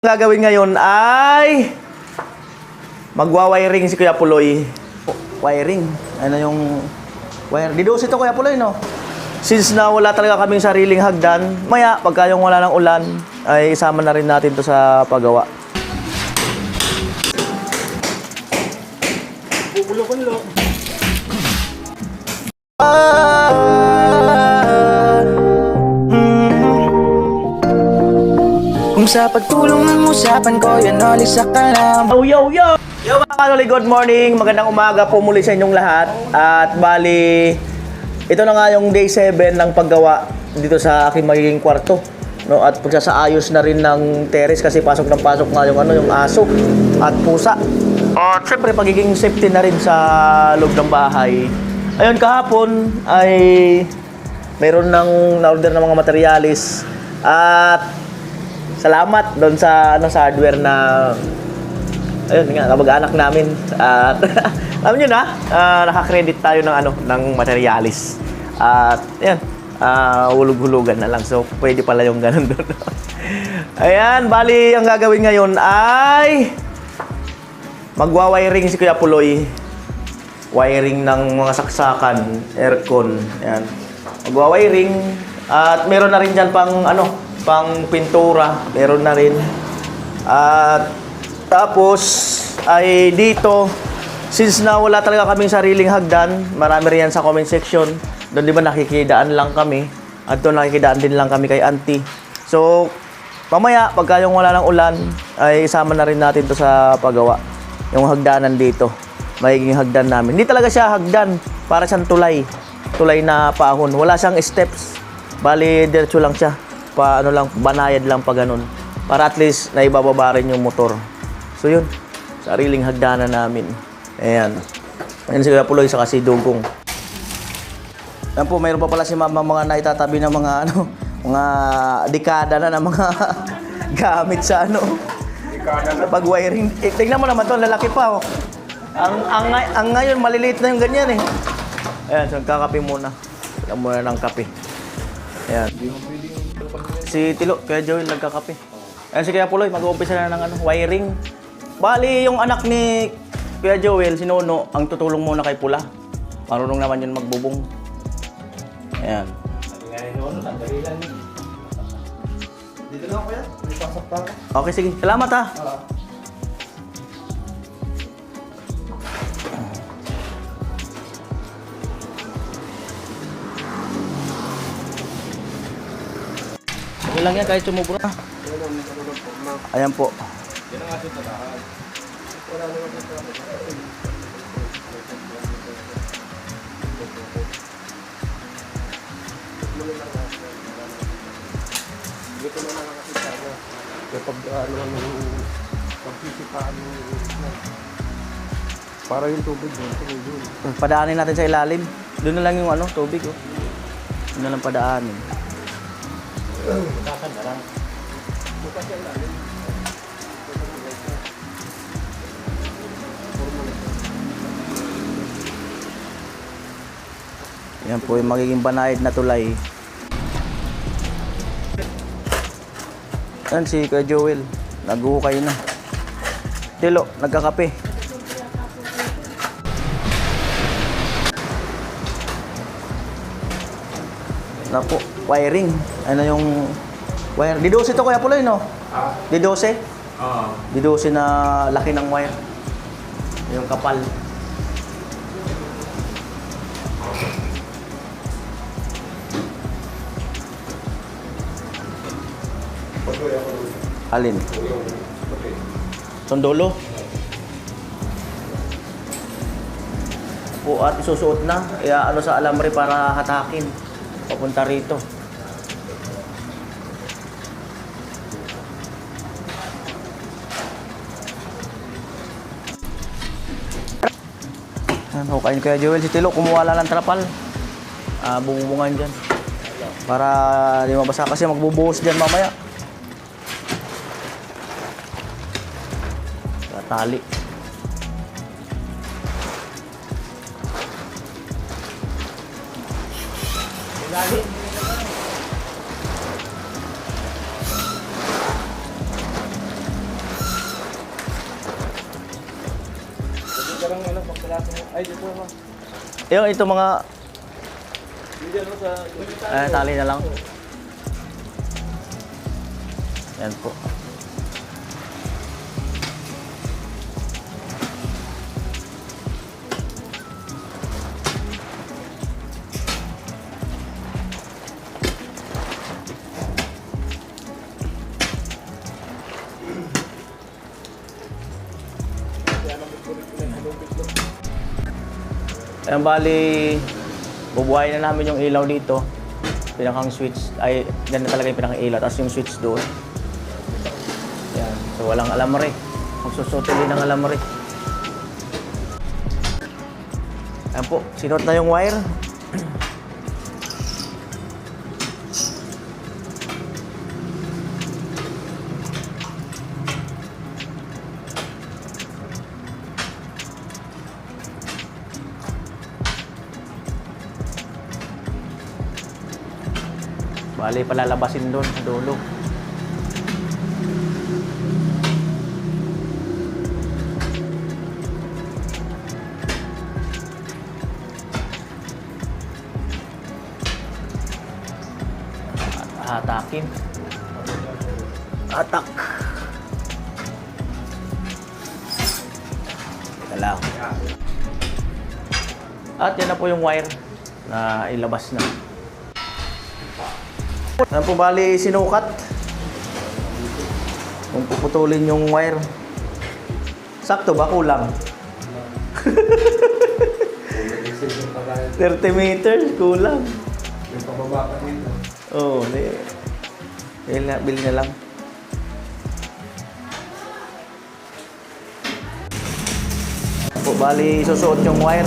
Gagawin ngayon ay magwa-wiring si Kuya Puloy. Wiring. Ano yung wire? Didos ito Kuya Puloy, no? Since na wala talaga kaming sariling hagdan, maya pagka yung wala ng ulan, ay isama na rin natin to sa paggawa. Bulo-bulo. Kung sa pagtulong ng usapan ko, yan oli sa kalam. Yo! Yo mga kanoli, good morning. Magandang umaga po muli sa inyong lahat. At bali, ito na nga yung day 7 ng paggawa dito sa aking magiging kwarto. No? At pagsasaayos na rin ng terrace kasi pasok ng pasok nga yung aso at pusa. At syempre pagiging safety na rin sa loob ng bahay. Ayun, kahapon ay mayroon ng na-order ng mga materialis. At salamat doon sa sa hardware na ayun nga kamag-anak namin at alam niyo na naka-credit tayo ng materialis at ayun hulug-hulugan na lang, so pwede pala yung ganun doon. Ayan, bali ang gagawin ngayon ay magwa-wiring si Kuya Puloy, wiring ng mga saksakan, aircon, ayan, magwa-wiring at meron na rin dyan pang pintura, meron na rin. At tapos ay dito, since na wala talaga kaming sariling hagdan, marami rin yan sa comment section. Doon di ba nakikidaan lang kami, at doon nakikidaan din lang kami kay auntie. So mamaya pagka yung wala ng ulan, ay isama na rin natin to sa paggawa. Yung hagdanan dito, magiging hagdan namin. Hindi talaga siya hagdan, para siyang tulay na paahon. Wala siyang steps, bali diretso lang siya. Banayad lang pa ganun. Para at least naibababa rin yung motor. So yun, sariling hagdanan namin. Ayan. Ayan si Kuya Puloy sa si Dugong. Ayan po, mayroon pa pala si Mama mga naitatabi ng mga mga dekada na ng mga gamit sa pag-wiring. Tingnan mo naman to, lalaki pa oh. Ang ngayon maliliit na yung ganyan eh. Ayan, so kakape muna. Alam muna ng kape. Ayan. Si Tilo, Kuya Joel, nagkakape. Ayan si Kuya Puloy, mag-uumpisa na ng wiring. Bali, yung anak ni Kuya Joel, si Nono, ang tutulong muna kay Pula. Marunong naman yun magbubong. Ayan. Dito na ako yan. May pasok pa ako. Okay, sige. Salamat ha. Okay lang yan kahit sumubra. Ayan po. Yan ang ating tatahan. Wala naman sa tatahan. Dito na lang kasi sana. Kapag pagsisipaan para yung tubig doon. Padaanin natin sa ilalim. Doon na lang yung tubig oh. Doon na lang padaanin. Butasan na lang. Bukas yung lalim. Yan po yung magiging banayad na tulay. Yan si Kuya Joel. Naghuhukay na. Tilo, nagkakape. Napo, wiring. Ano yung wire? Didos ito Kuya Puloy, no? Didos eh? Oo. Didos na laki ng wire. Yung kapal. Alin? Sondolo? Po at isusuot na. Sa alambre para hatakin. Papunta rito. Hukayin Kuya Joel. Si Tilo, kumuha lang ng trapal. Bubungan dyan. Para di mabasa kasi magbubuhos dyan mamaya. Tali. parang ano, pagkalasan mo. Ay, dito naman. Ito mga Hindi ano sa... tali na lang. Yan po. Ayan, bali, bubuhayin na namin yung ilaw dito. Pinakang switch, ay, yan na talaga yung pinakang ilaw. Tapos yung switch doon. Ayan, so walang alamre. Magsusutuli ng alamre. Ayan po, sinot na yung wire. Bali, palalabasin doon sa dulo. Hatakin. Atak. Ito lang. At yan na po yung wire na ilabas na. Yan po bali sinukat. Kung puputulin yung wire. Sakto ba? Kulang? 30 meters? Kulang. Yung pababa pa dito. Oo, bili na lang. Yan po bali susuot yung wire.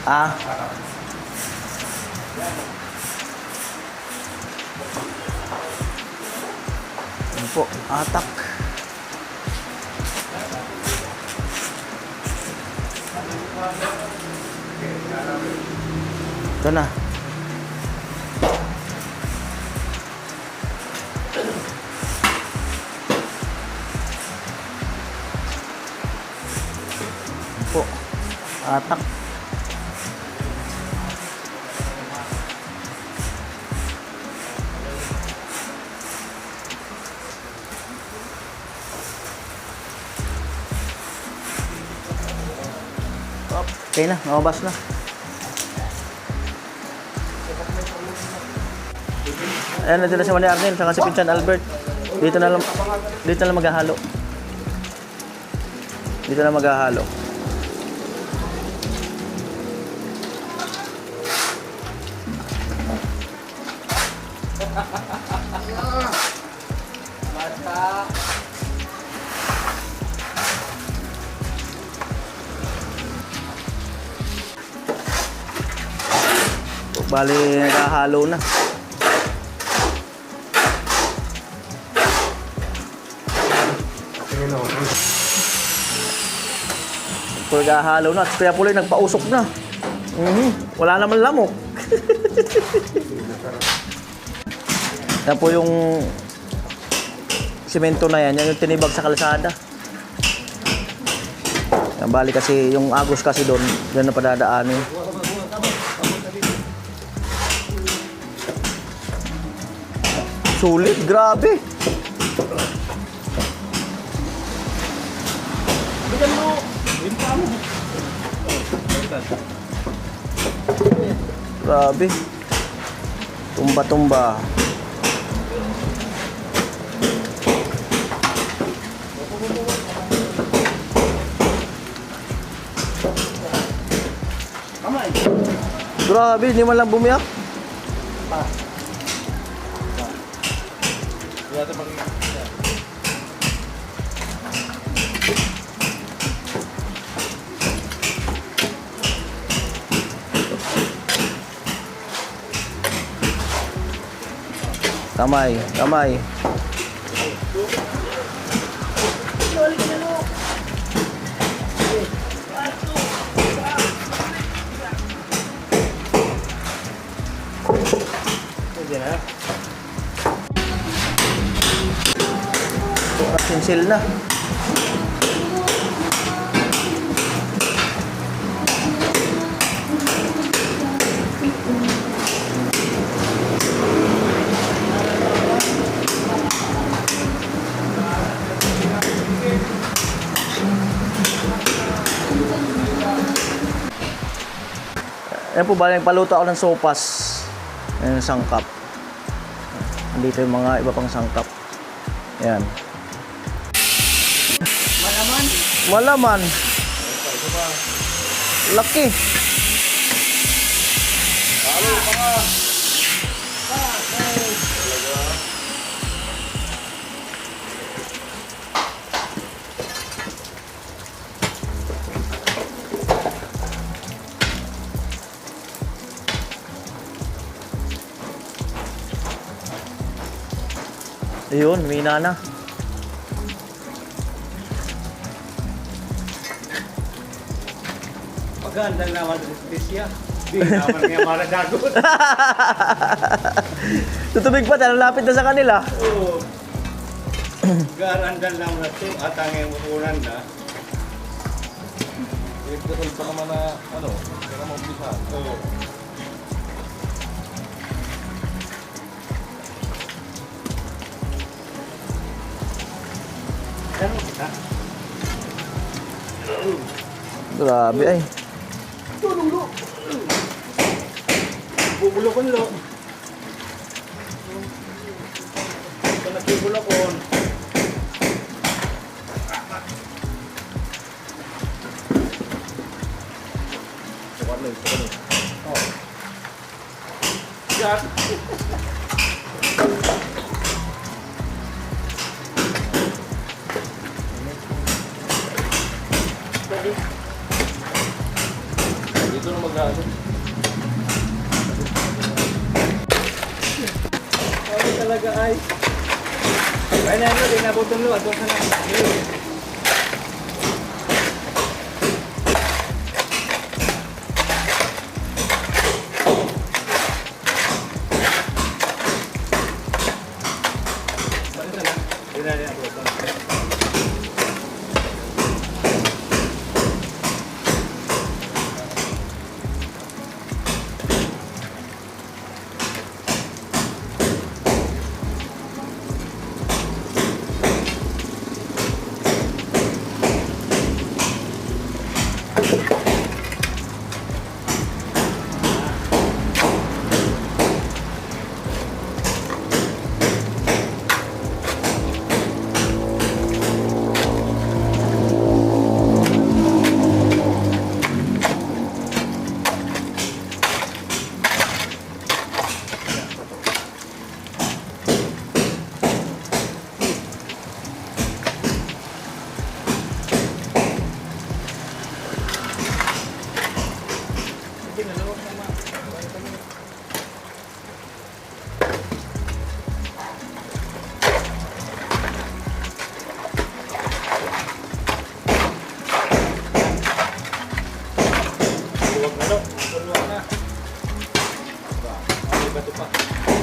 Ah. Yan po, atak. Ito na. Yan po, atak. Okay na, nakabas na. Ayan, nandun na si Manny Arnel, saka si Pinchan Albert. Dito na lang maghahalo. Dito na maghahalo. Bali, nakahalo na. Pag nakahalo na, kaya pula nagpausok na. Wala naman lamok. Yan po yung simento na yan, yan yung tinibag sa kalsada. Yan, bali kasi yung agos kasi doon, yan na padadaanin. Sulit, grabe. Grabe. Tumba-tumba. Grabe, hindi man lang bumiyak. Kamay, kamay. Pwede na. Sinsil na. Ayan po ba, paluto ako ng sopas. Ayan yung sangkap. Andito yung mga iba pang sangkap. Ayan. Malaman. Malaman. Laki. Halo, mga. Ayun, mina na. Maganda naman sa Spesya. Di naman niya maradagot. Tutubig pa, lapit na sa kanila. Oo. Garandan lang na ito at ang imukunan na. Ito pa naman na, ano, kaya mag-umpisa. Oo. Ano kita? Grabe ay. Tulong-lo! Bubulokon lo. Ito nagbubulokon. Oh. Shot. Dito na mag-ano. Ay, talaga ay. Kaya na yun, inabotong lo. Adon ka na.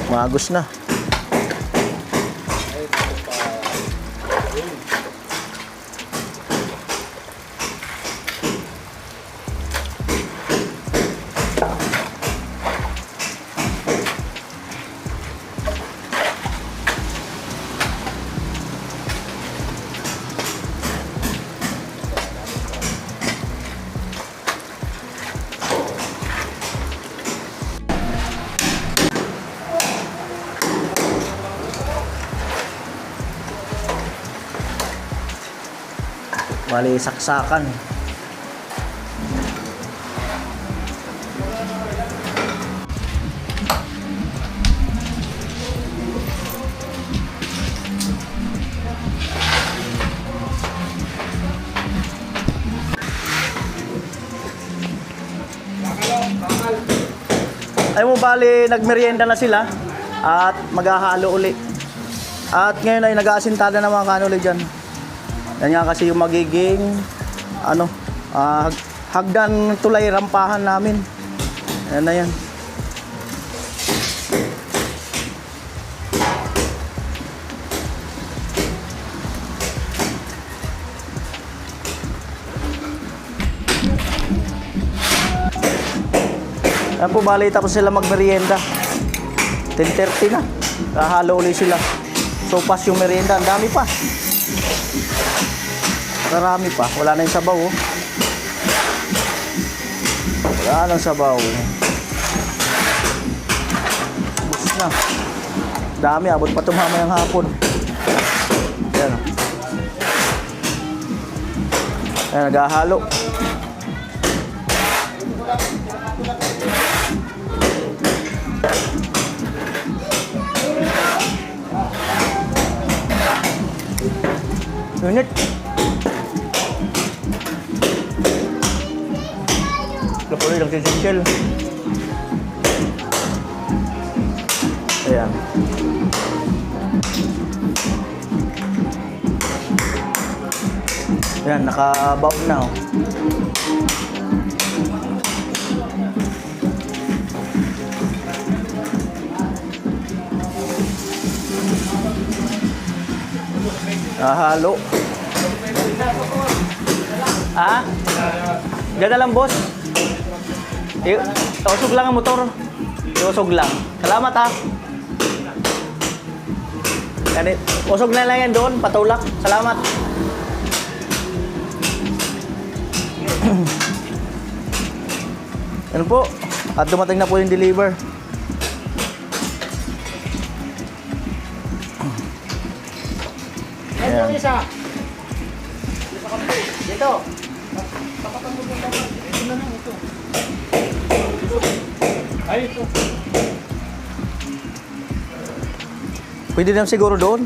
Magos na. Bali, saksakan. Ay mo, bali, nagmerienda na sila. At maghahalo uli. At ngayon ay nag-aasintada ng mga kanuli dyan. Yan nga kasi yung magiging ano, hagdan tulay rampahan namin. Yan na yan. Yan po, bali tapos sila magmerienda. 10:30 na. Kahalo ulit sila. So pas yung merienda, ang dami pa. Marami pa. Wala na yung sabaw, oh. Wala nang sabaw. Bus na. Dami, abot pa ito mamayang hapon. Ayan, oh. Ayan, naghahalo. Unit. Lapuloy lang sisil. Ayan. Ayan, naka-bound na, oh. Halo. Ah? Ganda lang, boss. Usog lang ang motor. Usog lang. Salamat, ha. Ganit. Usog na lang yan doon. Patulak. Salamat. Ano po? At dumating na po yung deliver. Ano isa? Dito. Ay, ito. Pwede naman siguro doon.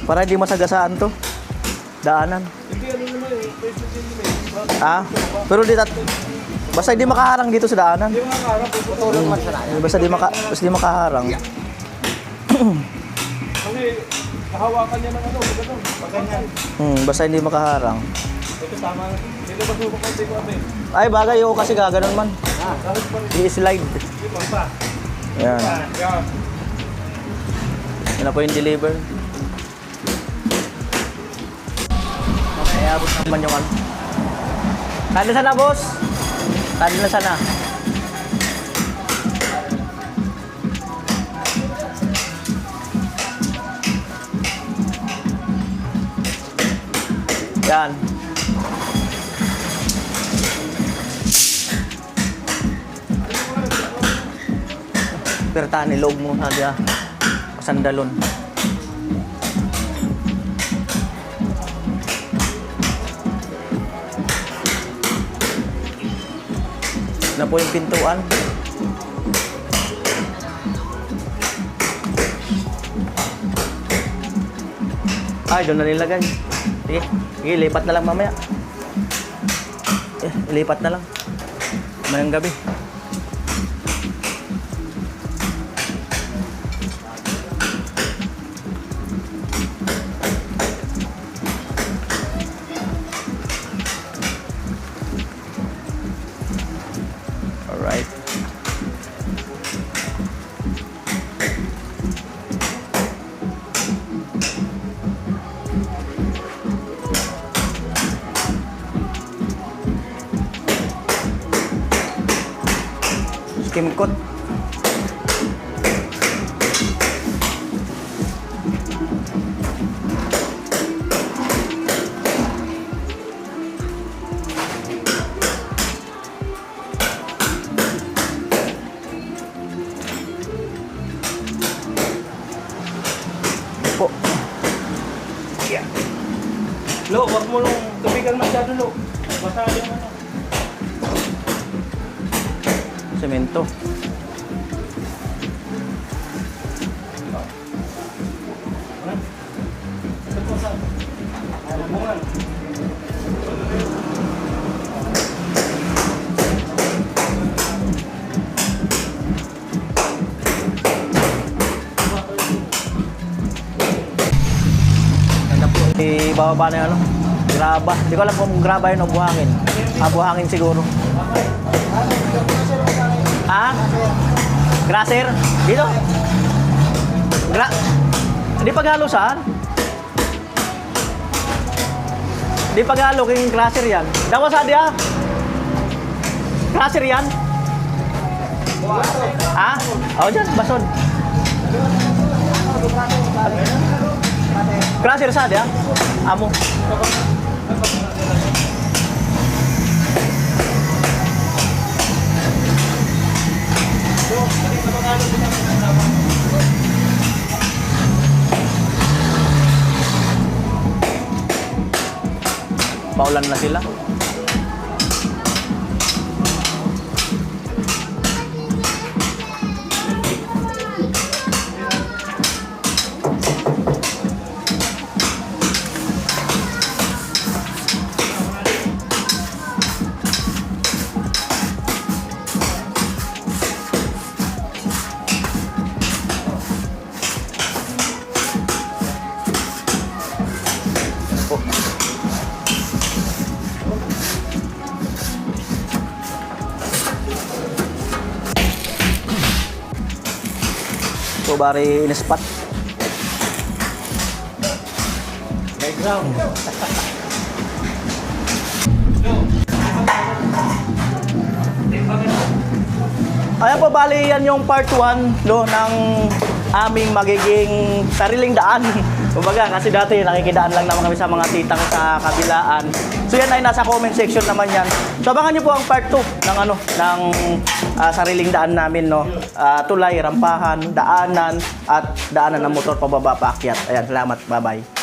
Para hindi masagasaan to. Daanan. Hindi, ano naman eh. Pwede din naman. Ah? Pero di basta hindi makaharang dito sa daanan. Hindi mga karap. Putulong man sana. Basta di makaharang. Kasi, kahawakan niya ng ano. Pag ganyan. Basta hindi makaharang. Ito tama. Dito ba subok ko dito ate? Ay, bagay ako kasi gaganon man. Kahit pa rin. I-slide. Dito pa. Ayan. Yan. Yan na po yung deliver. Ay, abot naman yung ano. Tanda sana, boss. Tanda na sana. Yan. Pertahan ilog mo sabi sandalon. Na po yung pintuan. Ay, doon na nilagay. Sige, sige, lipat na lang mamaya. Lipat na lang. Mayang gabi. Alright. Skim coat. Po. Lo, wag mo lang tubigan masyado, Lo. Basta yung ano. Semento. Hubungan. ibababa na yung ano, graba. Hindi ko alam kung graba yun o buhangin. Buhangin siguro. Grasser? Dito? Di paghalo saan? Di paghalo kayong grasser yan. Dawa sa dia? Grasser yan? Oo dyan, basod. Grasser sa dia? Amo. Paulan na sila. So, bari in-spot. Background. Ayan po, bali yan yung part 1 no, ng aming magiging sariling daan. Kumbaga, kasi dati nakikidaan lang naman kami sa mga titang sa kabilaan. So yan ay nasa comment section naman yan. So abangan nyo po ang part 2 ng ano, ng sariling daan namin, no. Tulay, rampahan, daanan at daanan ng motor pababa paakyat. Ayan, salamat. Bye-bye.